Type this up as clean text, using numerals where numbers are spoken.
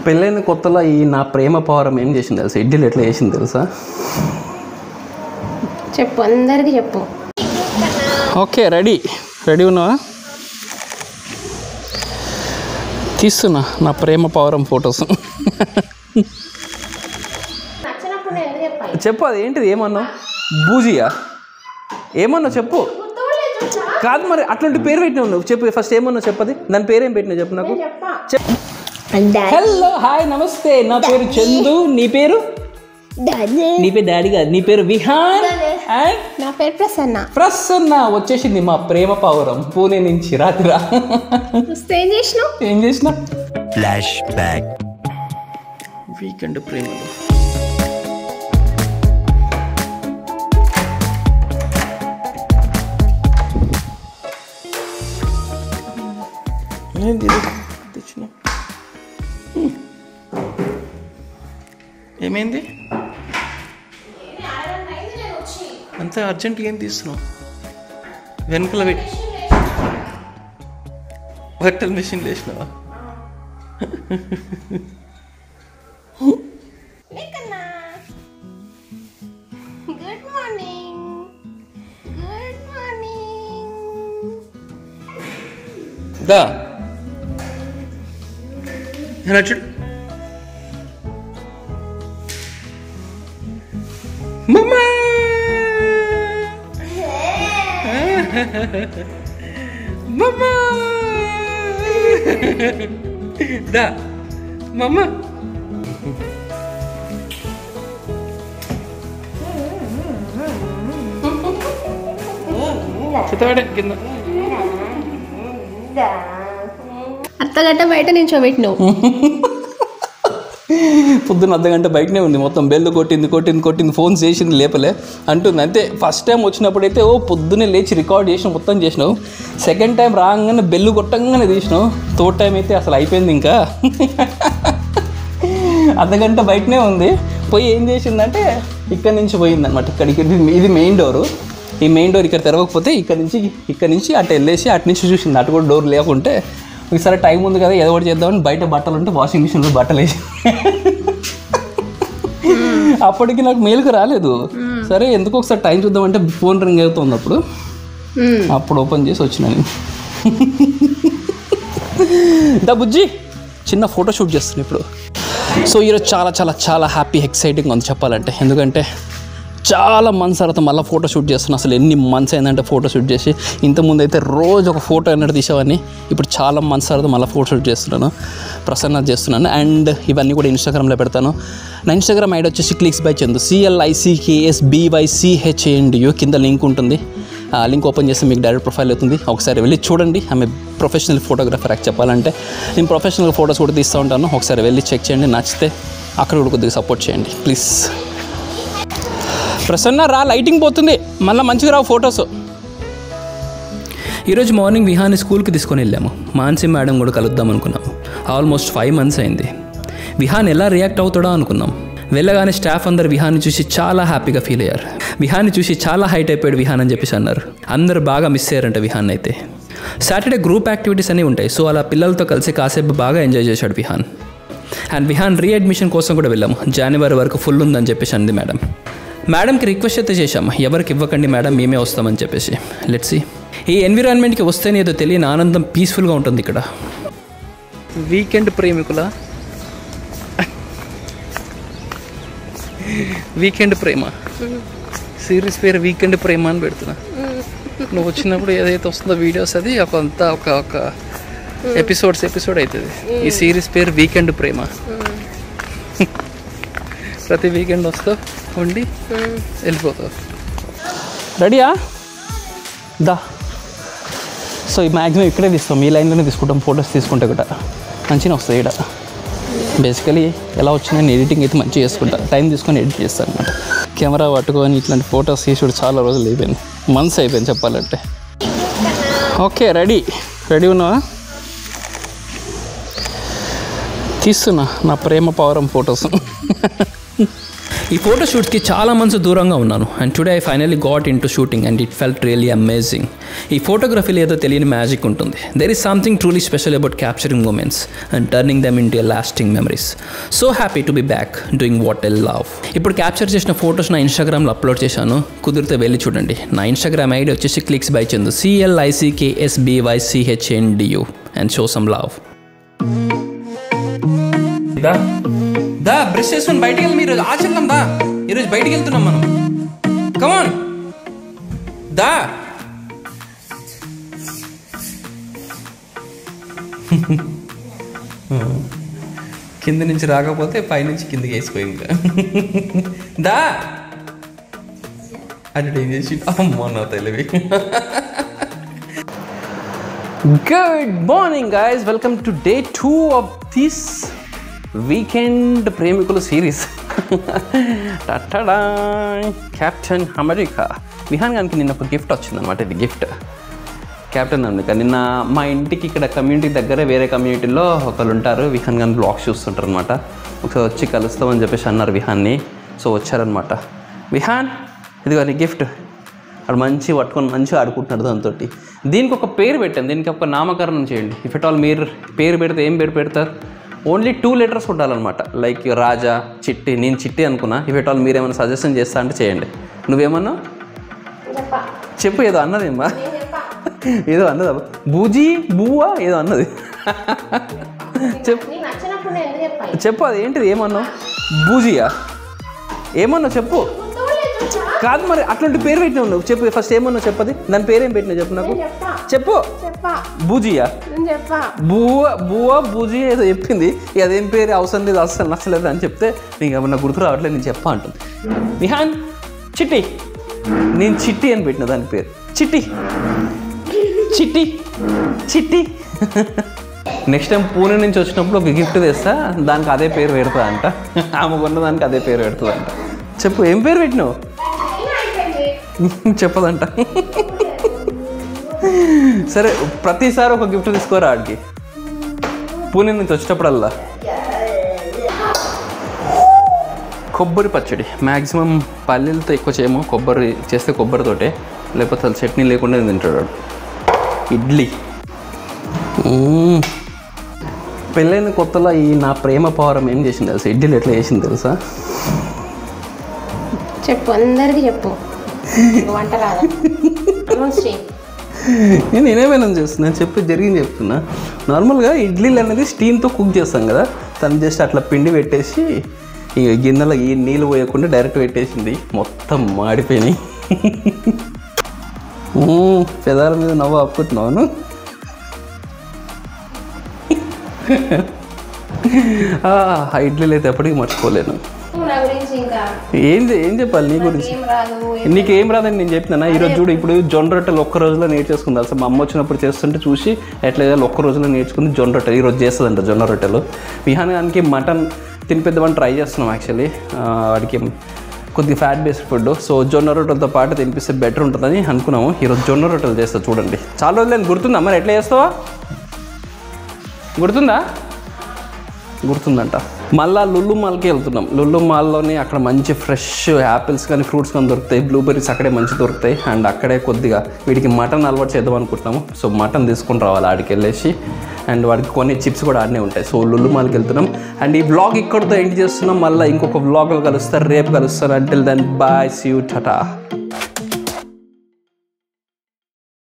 పెళ్ళైన కొత్తలో ఈ నా ప్రేమ పవరం ఏం చేసింది తెలుసా? ఇడ్లీలు ఎట్లా చేసింది తెలుసా? చెప్పు, అందరికి చెప్పు. ఓకే, రెడీ ఉన్నావా? తీస్తున్నా నా ప్రేమ పవరం ఫొటోస్. చెప్పు, అది ఏంటిది? ఏమన్నావు? బూజియా ఏమన్నావు చెప్పు. కాదు మరి అట్లాంటి పేరు పెట్టినావు నువ్వు. చెప్పు ఫస్ట్ ఏమన్నావు చెప్పది. దాని పేరేం పెట్టినావు చెప్పు నాకు. హలో, హాయ్, నమస్తే. నా పేరు చందు. నీ పేరు? నీ పేరు డాడీ కాదు, నీ పేరు విహాన్. అండ్ నా పేరు ప్రసన్న. వచ్చేసింది మా ప్రేమ పవరం పూణే నుంచి రాత్రి. ఏం చేసినా? Flash back. వీకెండ్ ప్రేమలు. తెచ్చిన ఏమైంది? అంత అర్జెంట్గా ఏం తీస్తున్నావు? వెనకల పెట్టి బట్టల మిషన్ వేసినావా? Good morning. దా చూడు. మమ్మా మమ్మా దా మమ్మా. చిత్తవాడే కింద. అర్ధగంట బయట నించోబెట్టినావు. పొద్దున్న అర్ధగంట బయటనే ఉంది. మొత్తం బెల్లు కొట్టింది, ఫోన్ చేసింది, లేపలే అంటుంది. అంతే. ఫస్ట్ టైం వచ్చినప్పుడైతే పొద్దున్నే లేచి రికార్డ్ చేసినావు, మొత్తం చేసినావు. సెకండ్ టైం రాగానే బెల్లు కొట్టంగానే తీసినావు. థర్డ్ టైం అయితే అసలు అయిపోయింది. ఇంకా అర్ధగంట బయటనే ఉంది. పోయి ఏం చేసిందంటే ఇక్కడ నుంచి పోయిందనమాట. ఇక్కడికి ఇది మెయిన్ డోరు. ఈ మెయిన్ డోర్ ఇక్కడ తెరవకపోతే ఇక్కడ నుంచి అటు వెళ్ళేసి అటు నుంచి చూసింది. అటు కూడా డోర్ లేకుంటే ఈసారి టైం ఉంది కదా ఏదో ఒకటి చేద్దామని బయట బట్టలు ఉంటే వాషింగ్ మిషన్లో బట్టలు వేసి అప్పటికి నాకు మేలుకు రాలేదు. సరే ఎందుకు ఒకసారి టైం చూద్దామంటే ఫోన్ రింగ్ అవుతుంది. అప్పుడు ఓపెన్ చేసి వచ్చినాను. దా బుజ్జి, చిన్న ఫోటో షూట్ చేస్తున్నాను ఇప్పుడు. సో ఈరోజు చాలా చాలా చాలా హ్యాపీ, ఎక్సైటింగ్ ఉంది చెప్పాలంటే. ఎందుకంటే చాలా మంత్స్ తర్వాత మళ్ళీ ఫోటో షూట్ చేస్తున్నాను. అసలు ఎన్ని మంత్స్ అయిందంటే ఫోటో షూట్ చేసి. ఇంతకుముందు అయితే రోజు ఒక ఫోటో అన్నట్టు తీసేవాడిని. ఇప్పుడు చాలా మంత్స్ తర్వాత మళ్ళీ ఫోటో షూట్ చేస్తున్నాను, ప్రసన్న చేస్తున్నాను. అండ్ ఇవన్నీ కూడా ఇన్స్టాగ్రామ్లో పెడతాను. నా ఇన్స్టాగ్రామ్ ఐడి వచ్చేసి క్లిక్స్ బై చందు, CLICKSBYCHANDU. కింద లింక్ ఉంటుంది. ఆ లింక్ ఓపెన్ చేస్తే మీకు డైరెక్ట్ ప్రొఫైల్ అవుతుంది. ఒకసారి వెళ్ళి చూడండి. ఆమె ప్రొఫెషనల్ ఫోటోగ్రాఫర్. చెప్పాలంటే నేను ప్రొఫెషనల్ ఫోటోస్ కూడా తీస్తూ ఉంటాను. ఒకసారి వెళ్ళి చెక్ చేయండి. నచ్చితే అక్కడ కూడా కొద్దిగా సపోర్ట్ చేయండి ప్లీజ్. ప్రసన్న రా, లైటింగ్ పోతుంది, మళ్ళీ మంచిగా రావు ఫొటోస్. ఈరోజు మార్నింగ్ విహాన్ని స్కూల్కి తీసుకొని వెళ్ళాము. మాన్సి మేడం కూడా కలుద్దాం అనుకున్నాము. ఆల్మోస్ట్ 5 months అయింది. విహాన్ ఎలా రియాక్ట్ అవుతాడో అనుకున్నాం. వెళ్ళగానే స్టాఫ్ అందరు విహాన్ని చూసి చాలా హ్యాపీగా ఫీల్ అయ్యారు. విహాన్ని చూసి చాలా హైట్ అయిపోయాడు విహాన్ అని చెప్పేసి అన్నారు. అందరు బాగా మిస్ అయ్యారంట విహాన్ అయితే. సాటర్డే గ్రూప్ యాక్టివిటీస్ అన్నీ ఉంటాయి. సో అలా పిల్లలతో కలిసి కాసేపు బాగా ఎంజాయ్ చేశాడు విహాన్. అండ్ విహాన్ రీఅడ్మిషన్ కోసం కూడా వెళ్ళాము. January వరకు ఫుల్ ఉందని చెప్పేసి అంది మేడం. మేడంకి రిక్వెస్ట్ అయితే చేశాము, ఎవరికి ఇవ్వకండి మేడం, మేమే వస్తామని చెప్పేసి. Let's see. ఈ ఎన్విరాన్మెంట్కి వస్తేనే ఏదో తెలియని ఆనందం, పీస్ఫుల్గా ఉంటుంది ఇక్కడ. వీకెండ్ ప్రేమికుల వీకెండ్ ప్రేమ సిరీస్ పేరు వీకెండ్ ప్రేమ అని పెడుతున్నా. నువ్వు వచ్చినప్పుడు ఏదైతే వస్తుందో వీడియోస్ అది ఒక ఎపిసోడ్ అవుతుంది. ఈ సిరీస్ పేరు వీకెండ్ ప్రేమ. ప్రతి వీకెండ్ వస్తావు, ఉండి వెళ్ళిపోతావు. రెడీయా? దా. సో ఈ మ్యాక్సిమం ఇక్కడే తీస్తాం, ఈ లైన్లోనే తీసుకుంటాం. ఫొటోస్ తీసుకుంటే కూడా మంచిగా వస్తాయి ఇక్కడ. బేసికలీ ఎలా వచ్చినా నేను ఎడిటింగ్ అయితే మంచిగా చేసుకుంటాను. టైం తీసుకొని ఎడిట్ చేస్తాను అనమాట. కెమెరా పట్టుకొని ఇట్లాంటి ఫొటోస్ తీసుకుంటే చాలా రోజులు అయిపోయింది, మంత్స్ అయిపోయింది చెప్పాలంటే. ఓకే, రెడీ ఉన్నావా? తీస్తున్నా నా ప్రేమ పవరం ఫొటోస్. ఈ ఫోటో షూట్స్కి చాలా మంత్స్ దూరంగా ఉన్నాను and today I finally got into shooting and it felt really amazing. ఈ ఫోటోగ్రఫీలో ఏదో తెలియని మ్యాజిక్ ఉంటుంది. There is something truly special about capturing moments and turning them into lasting memories. So happy to be back doing what I love. ఇప్పుడు capture చేసిన photos నా ఇన్స్టాగ్రామ్లో upload చేశాను, కుదిరితే వెళ్ళి చూడండి. నా ఇన్స్టాగ్రామ్ ఐడి వచ్చేసి clicks by Chandu, CLICKSBYCHNDU, and show some love. The brush చేసుకొని బయటికి వెళ్ళి మీరు ఆచరిద్దాం. దా ఈరోజు బయటికి వెళ్తున్నాం మనం. కమాన్ దా. కింద నుంచి రాకపోతే పైనుంచి కిందకి వేసుకో. ఇంకా దా అంటే ఏం చేసి అమ్మో నా తెలివి. Good morning guys, welcome to day 2 of this weekend ప్రేమికుల సిరీస్. టటడా కెప్టెన్ అమెరికా. విహాన్ గారికి నిన్న ఒక గిఫ్ట్ వచ్చిందనమాట. ఇది గిఫ్ట్ కెప్టెన్ అమెరికా. నిన్న మా ఇంటికి ఇక్కడ కమ్యూనిటీ దగ్గర వేరే కమ్యూనిటీలో ఒకళ్ళు ఉంటారు, విహాన్ గారిని బ్లాగ్స్ చూస్తుంటారు అనమాట. ఒకసారి వచ్చి కలుస్తామని చెప్పేసి అన్నారు విహాన్ని. సో వచ్చారనమాట. విహాన్ ఇదిగో నీ గిఫ్ట్. అక్కడ మంచి పట్టుకొని మంచిగా ఆడుకుంటున్నాడు దాంతో. దీనికి ఒక పేరు పెట్టాను, దీనికి ఒక నామకరణం చేయండి. ఇఫ్ ఎట్ ఆల్ మీరు పేరు పెడితే ఏం పేరు పెడతారు? ఓన్లీ 2 letters ఉండాలన్నమాట. లైక్ రాజా, చిట్టి. నేను చిట్టి అనుకున్నా. ఇఫ్ ఎట్ ఆల్ మీరు ఏమైనా సజెషన్ చేస్తా అంటే చేయండి. నువ్వేమన్నా చెప్పు. ఏదో అన్నదేమ్మా, ఏదో అన్నదా? బూజీ బువ్వా ఏదో అన్నది. చెప్పు చెప్పు, అది ఏంటిది? ఏమన్నావు? బూజియా ఏమన్నావు చెప్పు. కాదు మరి అట్లాంటి పేరు పెట్టినావు నువ్వు. చెప్పు ఫస్ట్ ఏమన్నావు చెప్పది. దాని పేరేం పెట్టినావు చెప్పు నాకు. చెప్పు. బూజియా, బువ్వ బూజియా ఏదో చెప్పింది. అదేం పేరు అవసరం లేదు, అసలు నచ్చలేదు అని చెప్తే నీకు ఏమన్నా గుర్తు రావట్లేదు, నేను చెప్పా అంటుంది. విహాన్ చిట్టి, నేను చిట్టి అని పెట్టిన దాని పేరు. చిట్టి చిట్టి చిట్టి. నెక్స్ట్ టైం పూణే నుంచి వచ్చినప్పుడు ఒక గిఫ్ట్ తెస్తా, దానికి అదే పేరు పెడతా అంట. ఆమె కొన్న దానికి అదే పేరు పెడుతుంది అంట. చెప్పు ఏం పేరు పెట్టినావు? చెప్పదంట. సరే ప్రతిసారి ఒక గిఫ్ట్ తీసుకోరా ఆడికి. పూణే నుంచి వచ్చేటప్పుడల్లా కొబ్బరి పచ్చడి. మ్యాక్సిమం పల్లీలతో ఎక్కువ చేయము, కొబ్బరి చేస్తే కొబ్బరితోటే, లేకపోతే అసలు చట్నీ లేకుండా తింటాడు. ఇడ్లీ. పెళ్ళైన కొత్తలో ఈ నా ప్రేమ పవరం ఏం చేసింది తెలుసా? ఇడ్లీలు ఎట్లా చేసింది తెలుసా? చెప్పు, అందరికి చెప్పు. వంట రాదా? నేనేమైనా చేస్తున్నా చెప్పి జరిగింది చెప్తున్నా. నార్మల్గా ఇడ్లీలు అనేది స్టీమ్తో కుక్ చేస్తాం కదా, తను జస్ట్ అట్లా పిండి పెట్టేసి ఈ గిన్నెలో ఈ నీళ్ళు పోయకుండా డైరెక్ట్ పెట్టేసింది. మొత్తం మాడిపోయినాయి. పెదాల మీద నవ్వు ఆపుకుంటున్నాను. ఇడ్లీలు అయితే ఎప్పటికీ మర్చిపోలేను. ఏం చెప్పాలి నీ గురించి? నీకేం రాదని నేను చెప్పినా. ఈరోజు చూడు, ఇప్పుడు జొన్న రొట్టెలు ఒక్క రోజులో నేర్చేసుకుంది. అసలు మా అమ్మ వచ్చినప్పుడు చేస్తుంటే చూసి ఎట్లా చేయాలి ఒక్క రోజులో నేర్చుకుంది. జొన్న రొట్టెలు ఈరోజు చేస్తుందంట. జొన్న రొట్టెలు. విహాన్ గారికి మటన్ తినిపిద్దామని ట్రై చేస్తున్నాం. యాక్చువల్లీ వాడికి కొద్దిగా ఫ్యాట్ బేస్డ్ ఫుడ్. సో జొన్న రొట్టెలతో పాటు తినిపిస్తే బెటర్ ఉంటుందని అనుకున్నాము. ఈరోజు జొన్న రొట్టెలు చేస్తా చూడండి. చాలా రోజులు గుర్తుందా మరి? ఎట్లా చేస్తావా? గుర్తుందంట. మళ్ళీ లుల్లు మాల్కి వెళ్తున్నాం. లుల్లు మాల్లోనే అక్కడ మంచి ఫ్రెష్ యాపిల్స్ కానీ ఫ్రూట్స్ కానీ దొరుకుతాయి, బ్లూబెర్రీస్ అక్కడే మంచి దొరుకుతాయి. అండ్ అక్కడే కొద్దిగా వీడికి మటన్ అలవాటు చేద్దాం అనుకుంటున్నాము. సో మటన్ తీసుకొని రావాలి ఆడికి వెళ్ళేసి. అండ్ వాడికి కొన్ని చిప్స్ కూడా ఆడనే ఉంటాయి. సో లుల్లు మాల్కి వెళ్తున్నాం. అండ్ ఈ వ్లాగ్ ఇక్కడితో ఎండ్ చేస్తున్నాం. మళ్ళీ ఇంకొక వ్లాగ్లో కలుస్తారు, రేపు కలుస్తారు. Until then bye, see you, Tata.